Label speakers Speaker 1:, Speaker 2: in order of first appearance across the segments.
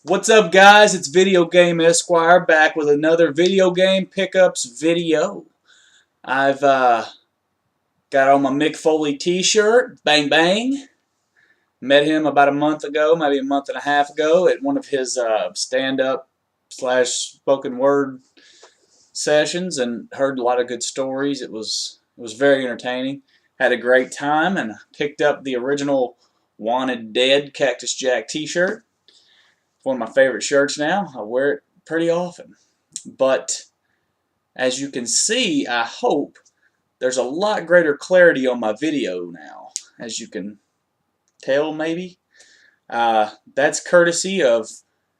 Speaker 1: What's up, guys? It's Video Game Esquire back with another video game pickups video. I've got on my Mick Foley t-shirt, bang bang. Met him about a month ago, maybe a month and a half ago, at one of his stand-up / spoken word sessions, and heard a lot of good stories. It was very entertaining. Had a great time, and picked up the original Wanted Dead Cactus Jack t-shirt. One of my favorite shirts now. I wear it pretty often. But as you can see, I hope there's a lot greater clarity on my video now. As you can tell, maybe. That's courtesy of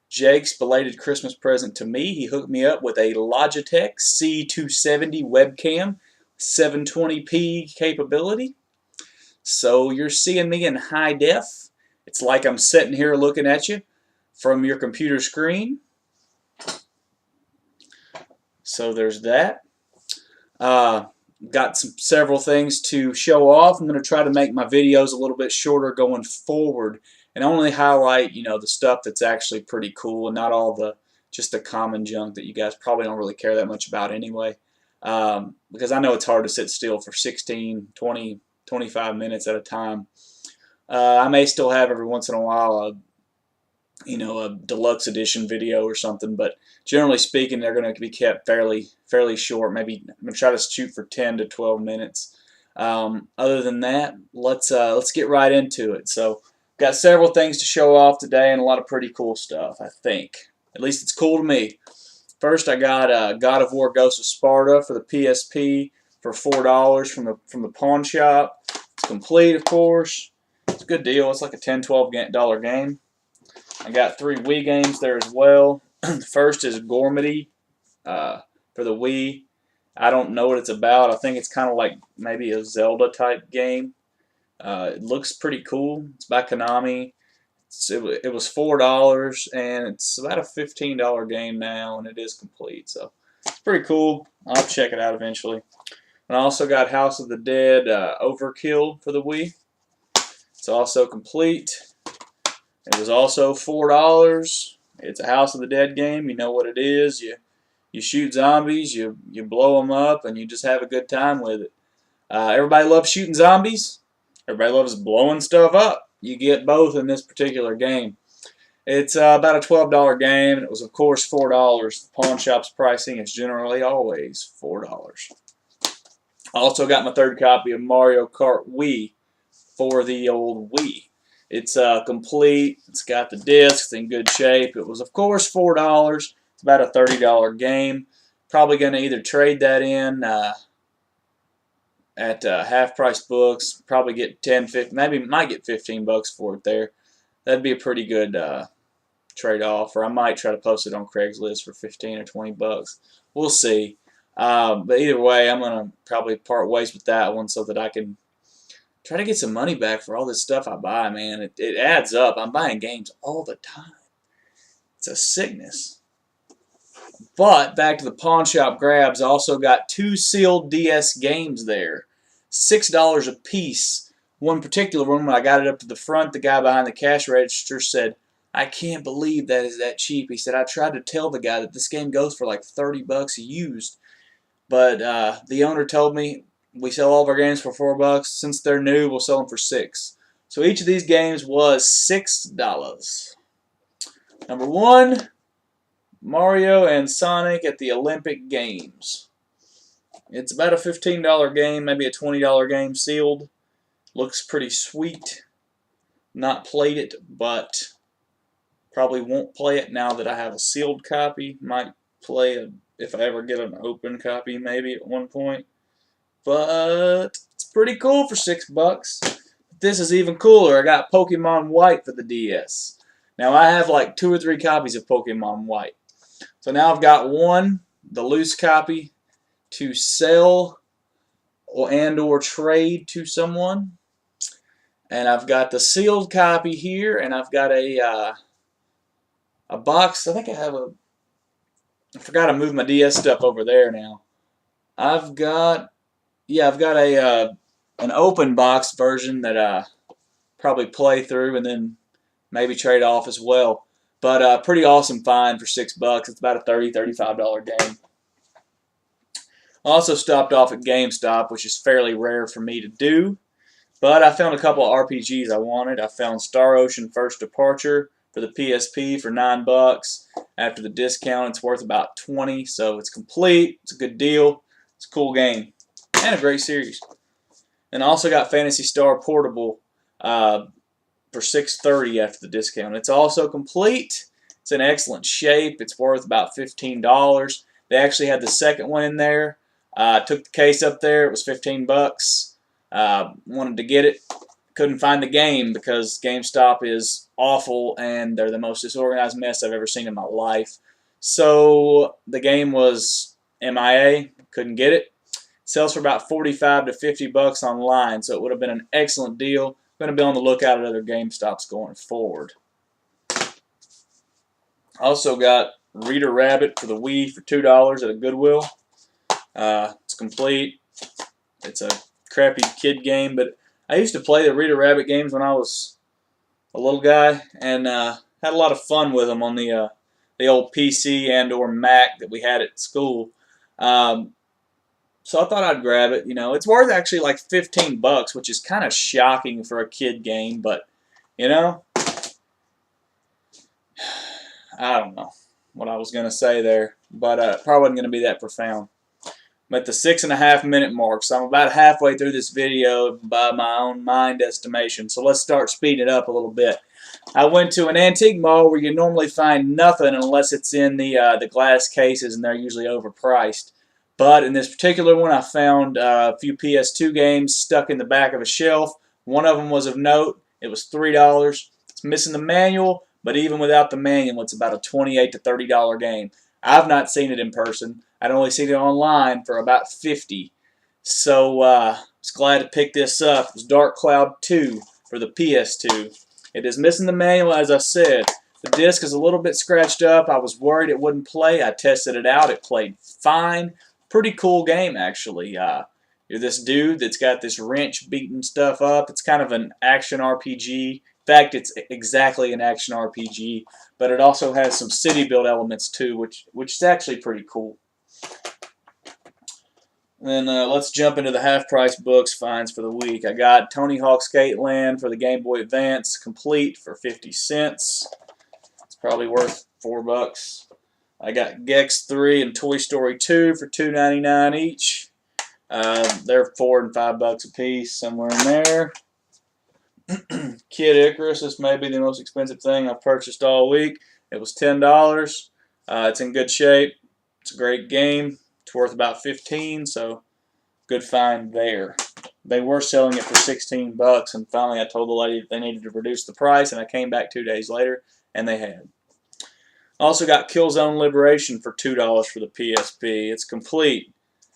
Speaker 1: Jake's belated Christmas present to me. He hooked me up with a Logitech C270 webcam, 720p capability. So you're seeing me in high def. It's like I'm sitting here looking at you from your computer screen. So there's that. Got several things to show off. I'm going to try to make my videos a little bit shorter going forward and only highlight, the stuff that's actually pretty cool and not all just the common junk that you guys probably don't really care that much about anyway. Because I know it's hard to sit still for 16, 20, 25 minutes at a time. I may still have every once in a while a deluxe edition video or something, but generally speaking, they're going to be kept fairly short. Maybe I'm going to try to shoot for 10 to 12 minutes. Other than that, let's get right into it. So, got several things to show off today, and a lot of pretty cool stuff. I think, at least it's cool to me. First, I got God of War: Ghost of Sparta for the PSP for $4 from the pawn shop. It's complete, of course. It's a good deal. It's like a $10, $12 game. I got 3 Wii games there as well. The first is Gormity for the Wii. I don't know what it's about. I think it's kind of like maybe a Zelda type game. It looks pretty cool. It's by Konami. It was $4 and it's about a $15 game now, and it is complete. So it's pretty cool. I'll check it out eventually. And I also got House of the Dead Overkill for the Wii. It's also complete. It was also $4. It's a House of the Dead game. You know what it is. You shoot zombies, you blow them up, and you just have a good time with it. Everybody loves shooting zombies. Everybody loves blowing stuff up. You get both in this particular game. It's about a $12 game, and it was, of course, $4. The pawn shop's pricing is generally always $4. I also got my third copy of Mario Kart Wii for the old Wii. It's complete. It's got the disc. It's in good shape. It was, of course, $4. It's about a $30 game. Probably going to either trade that in at half-price books. Probably get 10, 15, maybe might get $15 for it there. That'd be a pretty good trade-off. Or I might try to post it on Craigslist for 15 or 20 bucks. We'll see. But either way, I'm going to probably part ways with that one so that I can try to get some money back for all this stuff I buy, man. It adds up. I'm buying games all the time. It's a sickness. But back to the pawn shop grabs, I also got 2 sealed DS games there. $6 a piece. One particular one, when I got it up to the front, the guy behind the cash register said, "I can't believe that is that cheap." He said, "I tried to tell the guy that this game goes for like $30 used. But the owner told me, we sell all of our games for $4. Since they're new, we'll sell them for $6. So each of these games was $6. Number 1, Mario and Sonic at the Olympic Games. It's about a $15 game, maybe a $20 game sealed. Looks pretty sweet. Not played it, but probably won't play it now that I have a sealed copy. Might play it if I ever get an open copy, maybe at one point. But it's pretty cool for $6. This is even cooler. I got Pokemon White for the DS. Now I have like 2 or 3 copies of Pokemon White. So now I've got one, the loose copy, to sell or trade to someone. And I've got the sealed copy here, and I've got a box. I think I forgot to move my DS stuff over there now. I've got an open box version that I probably play through and then maybe trade off as well. But pretty awesome find for $6. It's about a $30–$35 game. Also stopped off at GameStop, which is fairly rare for me to do. But I found a couple of RPGs I wanted. I found Star Ocean First Departure for the PSP for $9. After the discount, it's worth about $20, so it's complete. It's a good deal. It's a cool game and a great series. And I also got Phantasy Star Portable for $6.30 after the discount. It's also complete. It's in excellent shape. It's worth about $15. They actually had the second one in there. Took the case up there. It was $15. Wanted to get it. Couldn't find the game because GameStop is awful and they're the most disorganized mess I've ever seen in my life. So the game was MIA. Couldn't get it. It sells for about $45 to $50 online, so it would have been an excellent deal. I'm going to be on the lookout at other GameStops going forward. Also got Reader Rabbit for the Wii for $2 at a Goodwill. It's complete. It's a crappy kid game, but I used to play the Reader Rabbit games when I was a little guy, and had a lot of fun with them on the old PC and/or Mac that we had at school. So I thought I'd grab it. You know, it's worth actually like $15, which is kind of shocking for a kid game, but you know, I don't know what I was going to say there, but probably wasn't going to be that profound. I'm at the 6.5-minute mark, so I'm about halfway through this video by my own mind estimation. So let's start speeding it up a little bit. I went to an antique mall where you normally find nothing unless it's in the glass cases, and they're usually overpriced. But in this particular one, I found a few PS2 games stuck in the back of a shelf. One of them was of note. It was $3. It's missing the manual, but even without the manual, it's about a $28 to $30 game. I've not seen it in person. I'd only seen it online for about $50. So I was glad to pick this up. It was Dark Cloud 2 for the PS2. It is missing the manual, as I said. The disc is a little bit scratched up. I was worried it wouldn't play. I tested it out. It played fine. Pretty cool game, actually. You're this dude that's got this wrench beating stuff up. It's kind of an action RPG. In fact, it's exactly an action RPG, but it also has some city build elements too, which is actually pretty cool. And then let's jump into the half-price books finds for the week. I got Tony Hawk Skate Land for the Game Boy Advance complete for 50 cents. It's probably worth $4. I got Gex 3 and Toy Story 2 for $2.99 each. They're $4 and $5 a piece, somewhere in there. Kid Icarus, this may be the most expensive thing I've purchased all week. It was $10. It's in good shape. It's a great game. It's worth about $15, so good find there. They were selling it for $16, and finally I told the lady that they needed to reduce the price, and I came back 2 days later, and they had. Also got Killzone Liberation for $2 for the PSP. It's complete.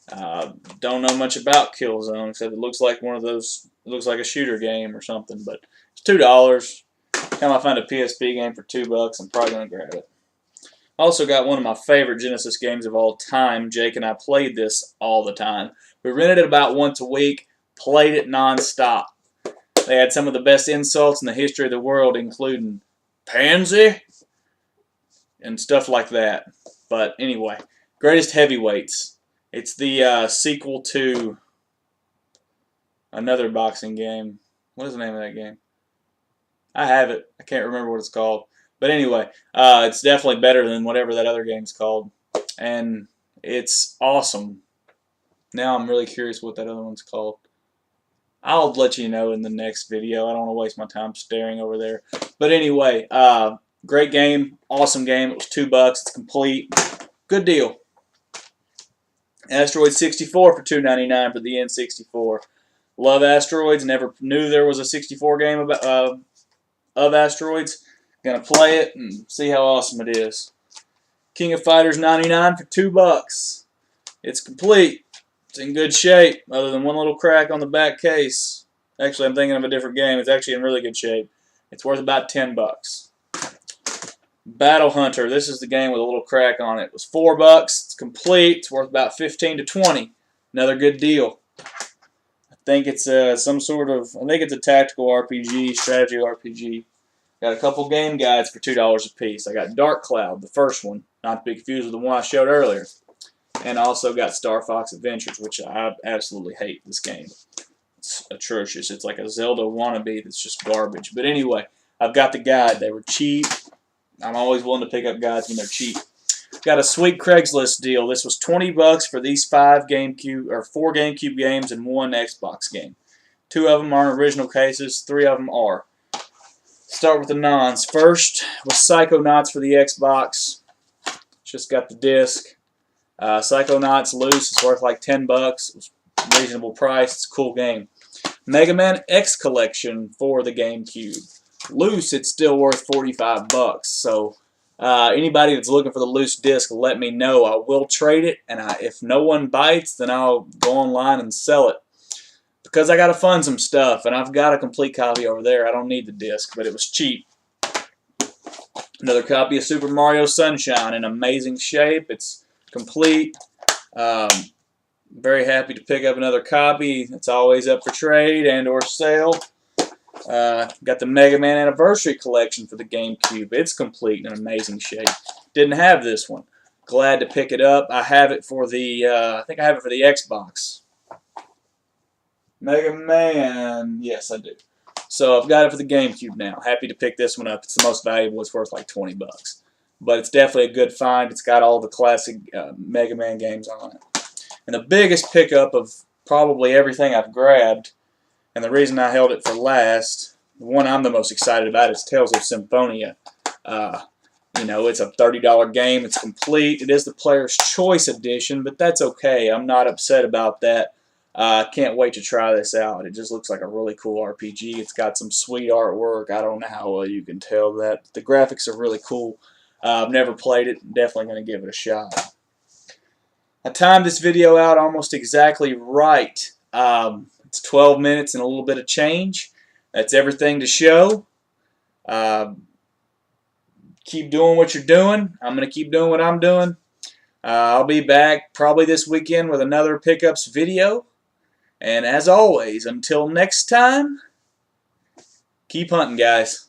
Speaker 1: Don't know much about Killzone, except it looks like one of those. It looks like a shooter game or something, but it's $2. Time I find a PSP game for $2, I'm probably gonna grab it. Also got one of my favorite Genesis games of all time. Jake and I played this all the time. We rented it about once a week, played it non-stop. They had some of the best insults in the history of the world, including pansy and stuff like that. But anyway, Greatest Heavyweights. It's the sequel to another boxing game. What is the name of that game? I have it. I can't remember what it's called. But anyway, it's definitely better than whatever that other game's called. And it's awesome. Now I'm really curious what that other one's called. I'll let you know in the next video. I don't want to waste my time staring over there. But anyway, great game. Awesome game. It was $2. It's complete. Good deal. Asteroid 64 for $2.99 for the N64. Love Asteroids. Never knew there was a 64 game of Asteroids. Gonna play it and see how awesome it is. King of Fighters 99 for $2. It's complete. It's in good shape, other than one little crack on the back case. Actually, I'm thinking of a different game. It's actually in really good shape. It's worth about $10. Battle Hunter. This is the game with a little crack on it. It was $4. It's complete. It's worth about $15 to $20. Another good deal. I think it's some sort of. I think it's a tactical RPG, strategy RPG. Got a couple game guides for $2 a piece. I got Dark Cloud, the first one, not to be confused with the one I showed earlier. And I also got Star Fox Adventures, which I absolutely hate this game. It's atrocious. It's like a Zelda wannabe that's just garbage. But anyway, I've got the guide. They were cheap. I'm always willing to pick up guides when they're cheap. Got a sweet Craigslist deal. This was $20 for these 4 GameCube games and 1 Xbox game. 2 of them aren't original cases. 3 of them are. Start with the nons. First was Psychonauts for the Xbox. Just got the disc. Psychonauts loose. It's worth like $10. It was a reasonable price. It's a cool game. Mega Man X Collection for the GameCube. Loose, it's still worth $45. So anybody that's looking for the loose disc, let me know. I will trade it, and if no one bites, then I'll go online and sell it. Because I got to fund some stuff, and I've got a complete copy over there. I don't need the disc, but it was cheap. Another copy of Super Mario Sunshine in amazing shape. It's complete. Very happy to pick up another copy. It's always up for trade and or sale. Got the Mega Man Anniversary Collection for the GameCube. It's complete and in amazing shape. Didn't have this one. Glad to pick it up. I have it for the, I think I have it for the Xbox. Mega Man, yes I do. So I've got it for the GameCube now. Happy to pick this one up. It's the most valuable. It's worth like $20. But it's definitely a good find. It's got all the classic Mega Man games on it. And the biggest pickup of probably everything I've grabbed, and the reason I held it for last, the one I'm the most excited about is Tales of Symphonia. You know, it's a $30 game. It's complete. It is the Player's Choice Edition, but that's okay. I'm not upset about that. Can't wait to try this out. It just looks like a really cool RPG. It's got some sweet artwork. I don't know how well you can tell that. The graphics are really cool. I've never played it. Definitely going to give it a shot. I timed this video out almost exactly right. It's 12 minutes and a little bit of change. That's everything to show. Keep doing what you're doing. I'm going to keep doing what I'm doing. I'll be back probably this weekend with another pickups video. And as always, until next time, keep hunting, guys.